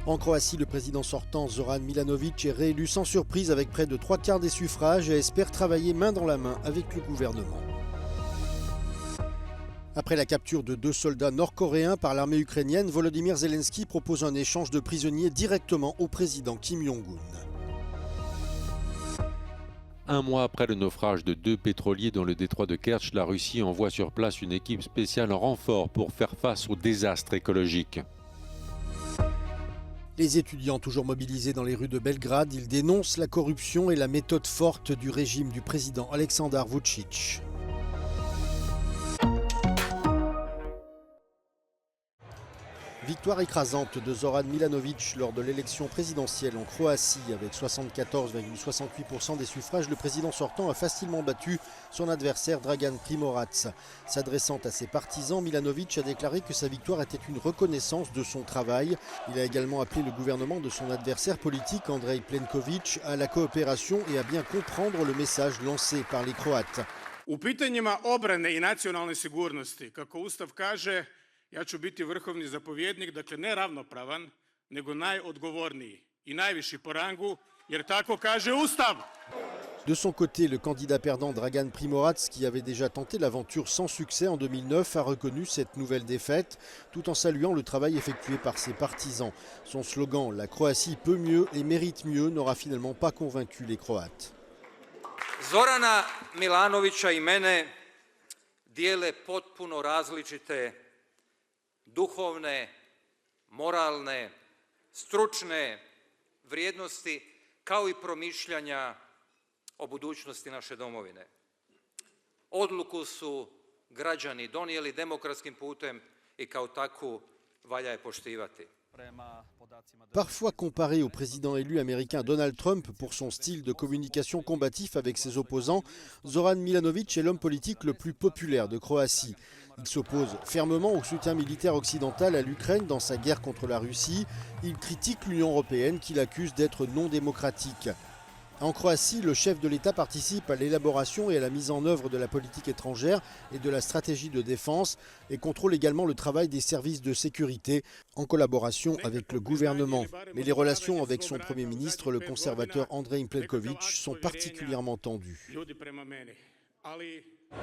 En Croatie, le président sortant Zoran Milanović est réélu sans surprise avec près de 3/4 des suffrages et espère travailler main dans la main avec le gouvernement. Après la capture de 2 soldats nord-coréens par l'armée ukrainienne, Volodymyr Zelensky propose un échange de prisonniers directement au président Kim Jong-un. Un mois après le naufrage de 2 pétroliers dans le détroit de Kerch, la Russie envoie sur place une équipe spéciale en renfort pour faire face au désastre écologique. Les étudiants toujours mobilisés dans les rues de Belgrade, ils dénoncent la corruption et la méthode forte du régime du président Aleksandar Vučić. Victoire écrasante de Zoran Milanović lors de l'élection présidentielle en Croatie. Avec 74,68% des suffrages, le président sortant a facilement battu son adversaire Dragan Primorac. S'adressant à ses partisans, Milanović a déclaré que sa victoire était une reconnaissance de son travail. Il a également appelé le gouvernement de son adversaire politique, Andrej Plenković, à la coopération et à bien comprendre le message lancé par les Croates. U pitanjima obrane I nacionalne sigurnosti, kako Ustav kaže, ja ću biti vrhovni zapovjednik, dakle ne ravnopravan, nego najodgovorniji I najviši po rangu, jer tako kaže Ustav. De son côté, le candidat perdant Dragan Primorac, qui avait déjà tenté l'aventure sans succès en 2009, a reconnu cette nouvelle défaite, tout en saluant le travail effectué par ses partisans. Son slogan « La Croatie peut mieux et mérite mieux » n'aura finalement pas convaincu les Croates. Zorana Milanovića I mene dijele potpuno različite duhovne, moralne, stručne vrijednosti kao I promišljanja o budućnosti naše domovine. Odluku su građani donijeli demokratskim putem I kao takvu valja je poštivati. Parfois comparé au président élu américain Donald Trump pour son style de communication combatif avec ses opposants, Zoran Milanović est l'homme politique le plus populaire de Croatie. Il s'oppose fermement au soutien militaire occidental à l'Ukraine dans sa guerre contre la Russie. Il critique l'Union européenne qu'il accuse d'être non démocratique. En Croatie, le chef de l'État participe à l'élaboration et à la mise en œuvre de la politique étrangère et de la stratégie de défense et contrôle également le travail des services de sécurité en collaboration avec le gouvernement. Mais les relations avec son Premier ministre, le conservateur Andrej Plenković, sont particulièrement tendues.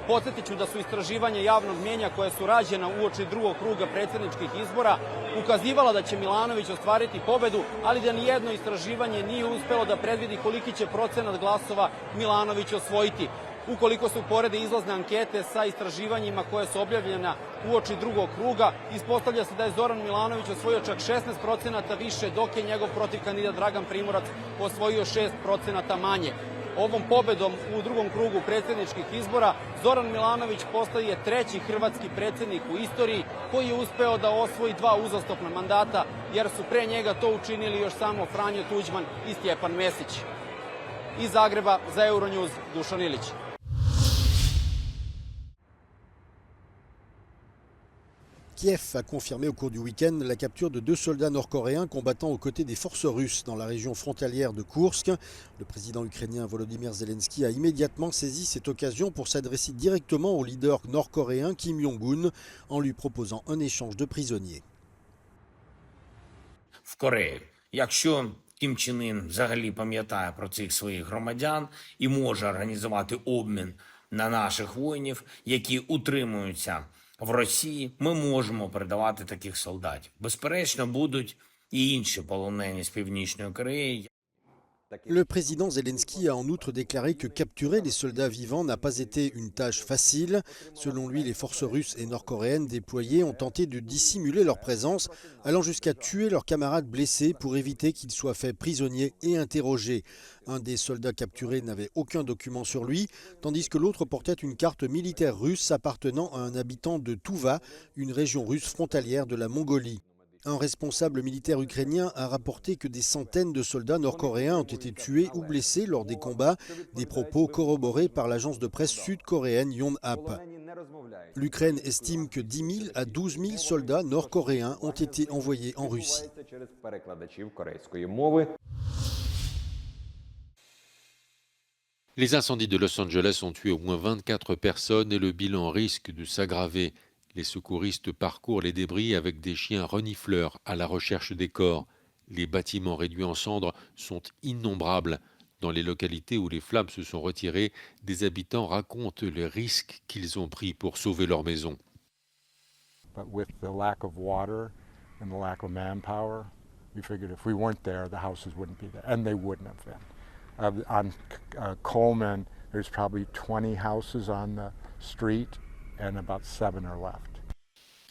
Podsjetit ću da su istraživanja javnog mnijenja koja su rađena uoči drugog kruga predsjedničkih izbora ukazivala da će Milanović ostvariti pobedu, ali da nijedno istraživanje nije uspelo da predvidi koliki će procenat glasova Milanović osvojiti. Ukoliko se uporede izlazne ankete sa istraživanjima koje su objavljena uoči drugog kruga, ispostavlja se da je Zoran Milanović osvojio čak 16% više, dok je njegov protivkandidat Dragan Primorac osvojio 6% manje. Ovom pobedom u drugom krugu predsjedničkih izbora Zoran Milanović postaje treći hrvatski predsjednik u istoriji koji je uspeo da osvoji 2 uzastopna mandata, jer su pre njega to učinili još samo Franjo Tuđman I Stjepan Mesić. Iz Zagreba za Euronews, Dušan Ilić. Kiev a confirmé au cours du week-end la capture de 2 soldats nord-coréens combattant aux côtés des forces russes dans la région frontalière de Koursk. Le président ukrainien Volodymyr Zelensky a immédiatement saisi cette occasion pour s'adresser directement au leader nord-coréen Kim Jong-un en lui proposant un échange de prisonniers. В Кореї. Якщо Кім Чен Ін взагалі пам'ятає про цих своїх громадян і може організувати обмін на наших воїнів, які утримуються в Росії, ми можемо передавати таких солдатів. Безперечно, будуть і інші полонені з Північної Кореї. Le président Zelensky a en outre déclaré que capturer les soldats vivants n'a pas été une tâche facile. Selon lui, les forces russes et nord-coréennes déployées ont tenté de dissimuler leur présence, allant jusqu'à tuer leurs camarades blessés pour éviter qu'ils soient faits prisonniers et interrogés. Un des soldats capturés n'avait aucun document sur lui, tandis que l'autre portait une carte militaire russe appartenant à un habitant de Touva, une région russe frontalière de la Mongolie. Un responsable militaire ukrainien a rapporté que des centaines de soldats nord-coréens ont été tués ou blessés lors des combats, des propos corroborés par l'agence de presse sud-coréenne Yonhap. L'Ukraine estime que 10 000 à 12 000 soldats nord-coréens ont été envoyés en Russie. Les incendies de Los Angeles ont tué au moins 24 personnes et le bilan risque de s'aggraver. Les secouristes parcourent les débris avec des chiens renifleurs à la recherche des corps. Les bâtiments réduits en cendres sont innombrables. Dans les localités où les flammes se sont retirées, des habitants racontent les risques qu'ils ont pris pour sauver leur maison. But with the lack of water and the lack of manpower, we figured if we weren't there, the houses wouldn't be there, and they wouldn't have been. On Coleman, there's probably 20 houses on the street, and about 7 are left.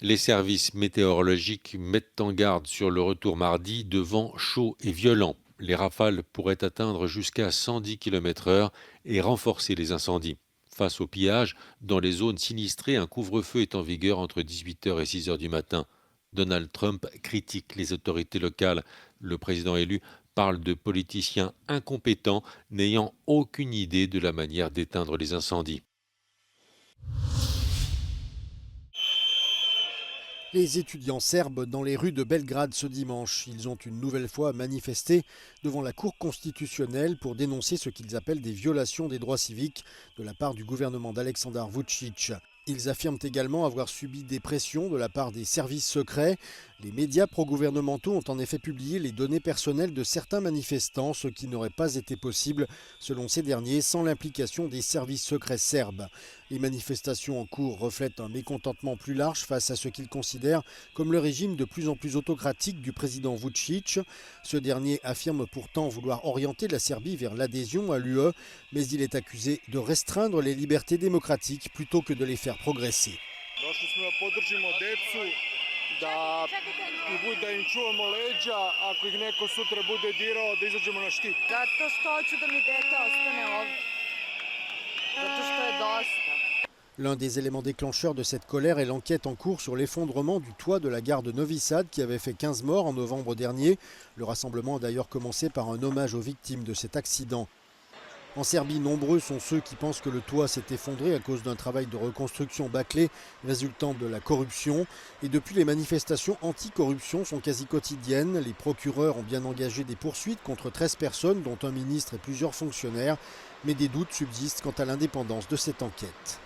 Les services météorologiques mettent en garde sur le retour mardi de vents chauds et violents. Les rafales pourraient atteindre jusqu'à 110 km/h et renforcer les incendies. Face au pillage, dans les zones sinistrées, un couvre-feu est en vigueur entre 18h et 6h du matin. Donald Trump critique les autorités locales. Le président élu parle de politiciens incompétents n'ayant aucune idée de la manière d'éteindre les incendies. Les étudiants serbes dans les rues de Belgrade ce dimanche. Ils ont une nouvelle fois manifesté devant la Cour constitutionnelle pour dénoncer ce qu'ils appellent des violations des droits civiques de la part du gouvernement d'Aleksandar Vučić. Ils affirment également avoir subi des pressions de la part des services secrets. Les médias pro-gouvernementaux ont en effet publié les données personnelles de certains manifestants, ce qui n'aurait pas été possible, selon ces derniers, sans l'implication des services secrets serbes. Les manifestations en cours reflètent un mécontentement plus large face à ce qu'ils considèrent comme le régime de plus en plus autocratique du président Vučić. Ce dernier affirme pourtant vouloir orienter la Serbie vers l'adhésion à l'UE, mais il est accusé de restreindre les libertés démocratiques plutôt que de les faire progresser. L'un des éléments déclencheurs de cette colère est l'enquête en cours sur l'effondrement du toit de la gare de Novi Sad qui avait fait 15 morts en novembre dernier. Le rassemblement a d'ailleurs commencé par un hommage aux victimes de cet accident. En Serbie, nombreux sont ceux qui pensent que le toit s'est effondré à cause d'un travail de reconstruction bâclé résultant de la corruption. Et depuis, les manifestations anti-corruption sont quasi quotidiennes. Les procureurs ont bien engagé des poursuites contre 13 personnes, dont un ministre et plusieurs fonctionnaires. Mais des doutes subsistent quant à l'indépendance de cette enquête.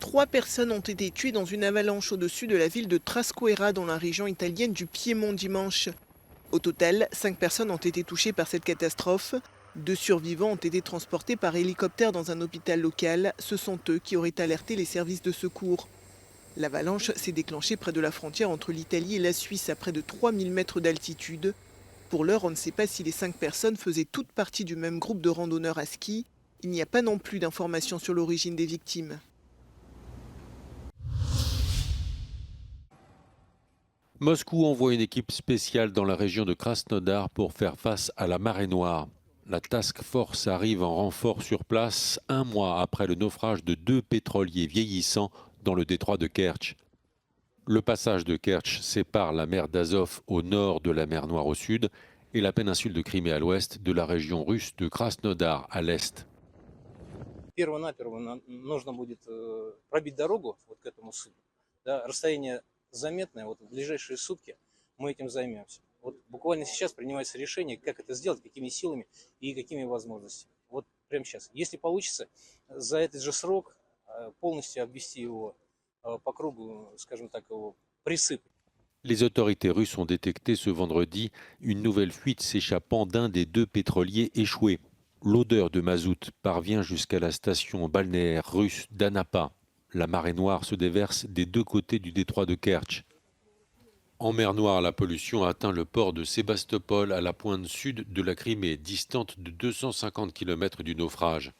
3 personnes ont été tuées dans une avalanche au-dessus de la ville de Trascoera dans la région italienne du Piémont dimanche. Au total, 5 personnes ont été touchées par cette catastrophe. 2 survivants ont été transportés par hélicoptère dans un hôpital local. Ce sont eux qui auraient alerté les services de secours. L'avalanche s'est déclenchée près de la frontière entre l'Italie et la Suisse à près de 3000 mètres d'altitude. Pour l'heure, on ne sait pas si les 5 personnes faisaient toutes partie du même groupe de randonneurs à ski. Il n'y a pas non plus d'informations sur l'origine des victimes. Moscou envoie une équipe spéciale dans la région de Krasnodar pour faire face à la marée noire. La task force arrive en renfort sur place 1 mois après le naufrage de 2 pétroliers vieillissants dans le détroit de Kertch. Le passage de Kertch sépare la mer d'Azov au nord de la mer Noire au sud et la péninsule de Crimée à l'ouest de la région russe de Krasnodar à l'est. Перво-наперво нужно будет пробить дорогу вот к этому судну. Да, расстояние заметное, вот в ближайшие сутки мы этим займемся. Вот буквально сейчас принимается решение, как это сделать, какими силами и какими возможностями. Вот прямо сейчас. Если получится, за этот же срок полностью обвести его по кругу, скажем так, его присыпать. Les autorités russes ont détecté ce vendredi une nouvelle fuite s'échappant d'un des 2 pétroliers échoués. L'odeur de mazout parvient jusqu'à la station balnéaire russe d'Anapa. La marée noire se déverse des 2 côtés du détroit de Kertch. En mer Noire, la pollution a atteint le port de Sébastopol à la pointe sud de la Crimée, distante de 250 km du naufrage.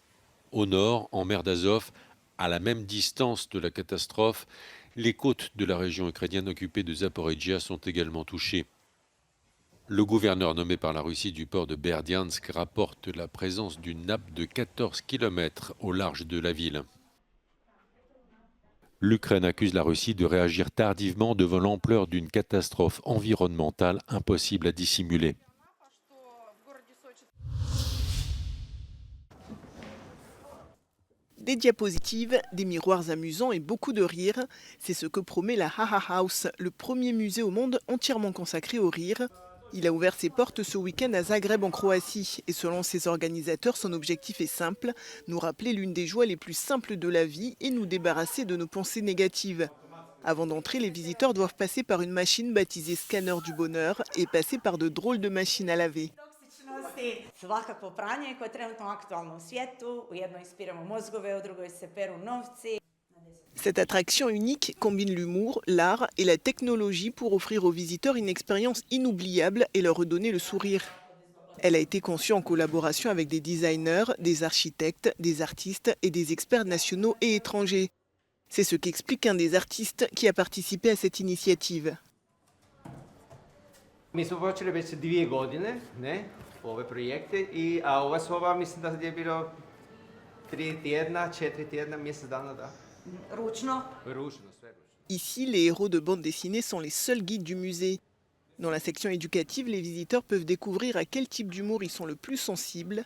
Au nord, en mer d'Azov, à la même distance de la catastrophe, les côtes de la région ukrainienne occupée de Zaporijia sont également touchées. Le gouverneur nommé par la Russie du port de Berdiansk rapporte la présence d'une nappe de 14 km au large de la ville. L'Ukraine accuse la Russie de réagir tardivement devant l'ampleur d'une catastrophe environnementale impossible à dissimuler. Des diapositives, des miroirs amusants et beaucoup de rire. C'est ce que promet la Haha House, le premier musée au monde entièrement consacré au rire. Il a ouvert ses portes ce week-end à Zagreb en Croatie. Et selon ses organisateurs, son objectif est simple, nous rappeler l'une des joies les plus simples de la vie et nous débarrasser de nos pensées négatives. Avant d'entrer, les visiteurs doivent passer par une machine baptisée scanner du bonheur et passer par de drôles de machines à laver. Svakako pranje koje je trenutno aktualno u svijetu, u jednoj ispiramo mozgove, u drugoj se peru novci. Cette attraction unique combine l'humour, l'art et la technologie pour offrir aux visiteurs une expérience inoubliable et leur redonner le sourire. Elle a été conçue en collaboration avec des designers, des architectes, des artistes et des experts nationaux et étrangers. C'est ce qu'explique un des artistes qui a participé à cette initiative. Mi smo počeli već 2 godine, ne, ove projekte a ova soba mislim da je bilo 3 tjedna, 4 tjedna, mjesec dana, da. Ručno. Ručno, sve ručno. Ici, les héros de bande dessinée sont les seuls guides du musée. Dans la section éducative, les visiteurs peuvent découvrir à quel type d'humour ils sont le plus sensibles.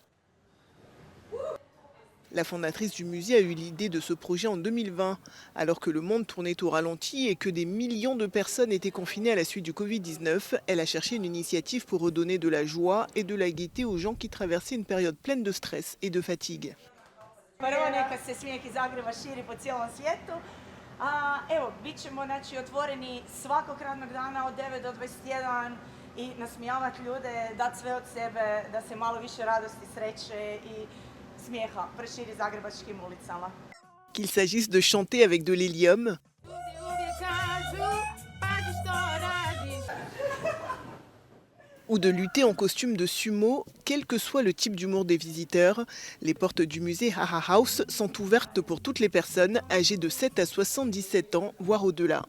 La fondatrice du musée a eu l'idée de ce projet en 2020, alors que le monde tournait au ralenti et que des millions de personnes étaient confinées à la suite du Covid-19. Elle a cherché une initiative pour redonner de la joie et de la gaieté aux gens qui traversaient une période pleine de stress et de fatigue. Prvo neka se smijeh iz Zagreba širi po cijelom svijetu. A evo, bit ćemo otvoreni svakog radnog dana od 9 do 21 i nasmijavati ljude, dati sve od sebe, da se malo više radosti, sreće i smijeha proširi zagrebačkim ulicama. Qu'il s'agisse de chanter avec de l'hélium, ou de lutter en costume de sumo, quel que soit le type d'humour des visiteurs, les portes du musée Haha House sont ouvertes pour toutes les personnes âgées de 7 à 77 ans, voire au-delà.